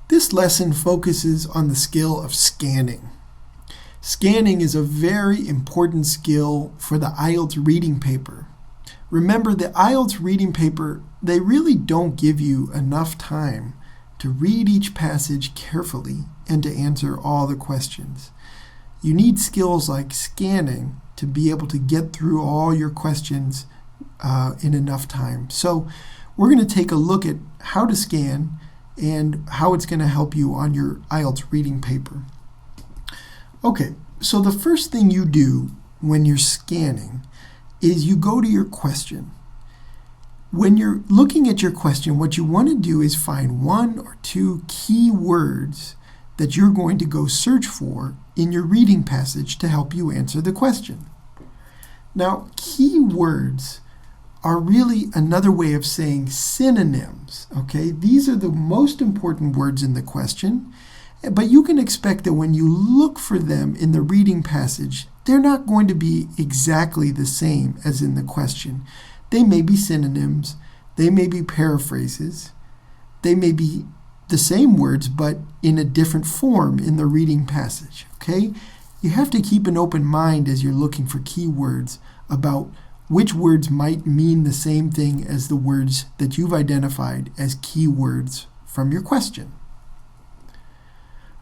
This lesson focuses on the skill of scanning. Scanning is a very important skill for the IELTS reading paper. Remember, the IELTS reading paper, they really don't give you enough time to read each passage carefully and to answer all the questions. You need skills like scanning to be able to get through all your questions in enough time. So we're going to take a look at how to scan and how it's going to help you on your IELTS reading paper. Okay, so the first thing you do when you're scanning is you go to your question. When you're looking at your question, what you want to do is find one or two key words that you're going to go search for in your reading passage to help you answer the question. Now, key words are really another way of saying synonyms, okay? These are the most important words in the question, but you can expect that when you look for them in the reading passage, they're not going to be exactly the same as in the question. They may be synonyms, they may be paraphrases, they may be the same words but in a different form in the reading passage, okay? You have to keep an open mind as you're looking for keywords about which words might mean the same thing as the words that you've identified as keywords from your question.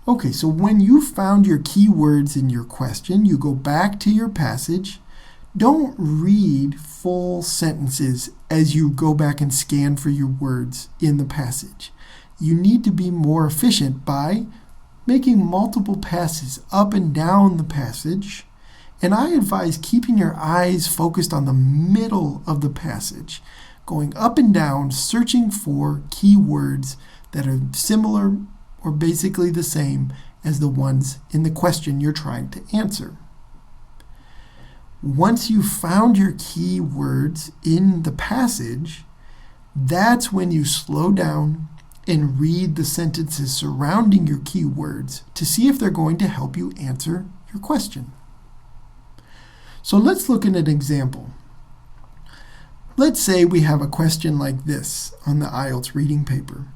Okay, so when you found your keywords in your question, you go back to your passage. Don't read full sentences as you go back and scan for your words in the passage. You need to be more efficient by making multiple passes up and down the passage. And I advise keeping your eyes focused on the middle of the passage, going up and down, searching for keywords that are similar or basically the same as the ones in the question you're trying to answer. Once you've found your keywords in the passage, that's when you slow down and read the sentences surrounding your keywords to see if they're going to help you answer your question. So let's look at an example. Let's say we have a question like this on the IELTS reading paper.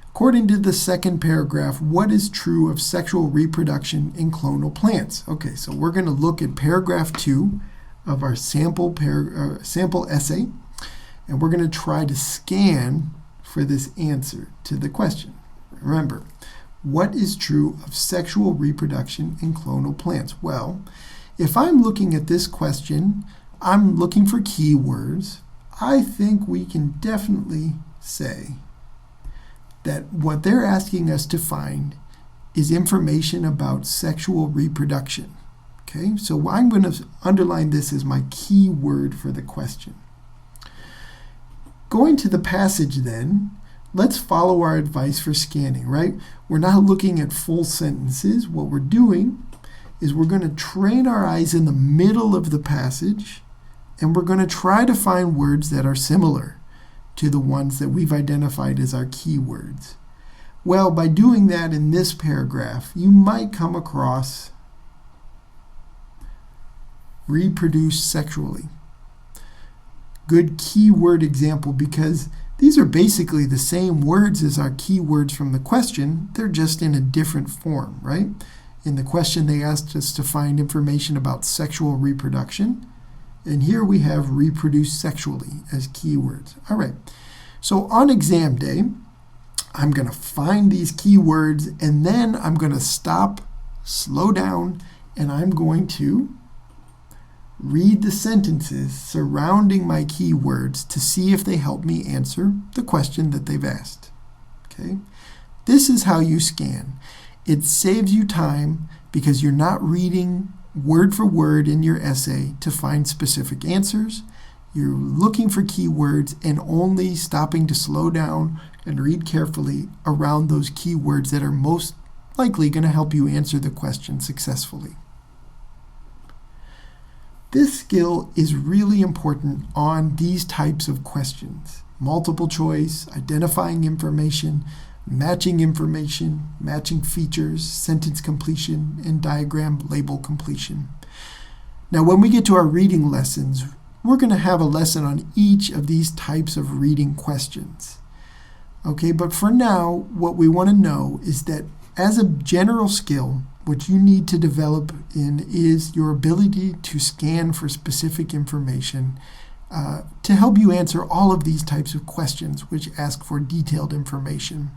According to the second paragraph, what is true of sexual reproduction in clonal plants? Okay, so we're going to look at paragraph 2 of our sample essay, and we're going to try to scan for this answer to the question. Remember, what is true of sexual reproduction in clonal plants? Well, if I'm looking at this question, I'm looking for keywords. I think we can definitely say that what they're asking us to find is information about sexual reproduction. Okay, so I'm going to underline this as my key word for the question. Going to the passage then, let's follow our advice for scanning, right? We're not looking at full sentences. What we're doing is we're going to train our eyes in the middle of the passage, and we're going to try to find words that are similar to the ones that we've identified as our keywords. Well, by doing that in this paragraph, you might come across reproduce sexually. Good keyword example, because these are basically the same words as our keywords from the question. They're just in a different form, right? In the question, they asked us to find information about sexual reproduction. And here we have reproduce sexually as keywords. All right, so on exam day, I'm going to find these keywords, and then I'm going to stop, slow down, and I'm going to read the sentences surrounding my keywords to see if they help me answer the question that they've asked. Okay, this is how you scan. It saves you time because you're not reading word for word in your essay to find specific answers. You're looking for keywords and only stopping to slow down and read carefully around those keywords that are most likely going to help you answer the question successfully. This skill is really important on these types of questions: multiple choice, identifying information, matching features, sentence completion, and diagram label completion. Now, when we get to our reading lessons, we're going to have a lesson on each of these types of reading questions. Okay, but for now, what we want to know is that as a general skill, what you need to develop in is your ability to scan for specific information to help you answer all of these types of questions which ask for detailed information.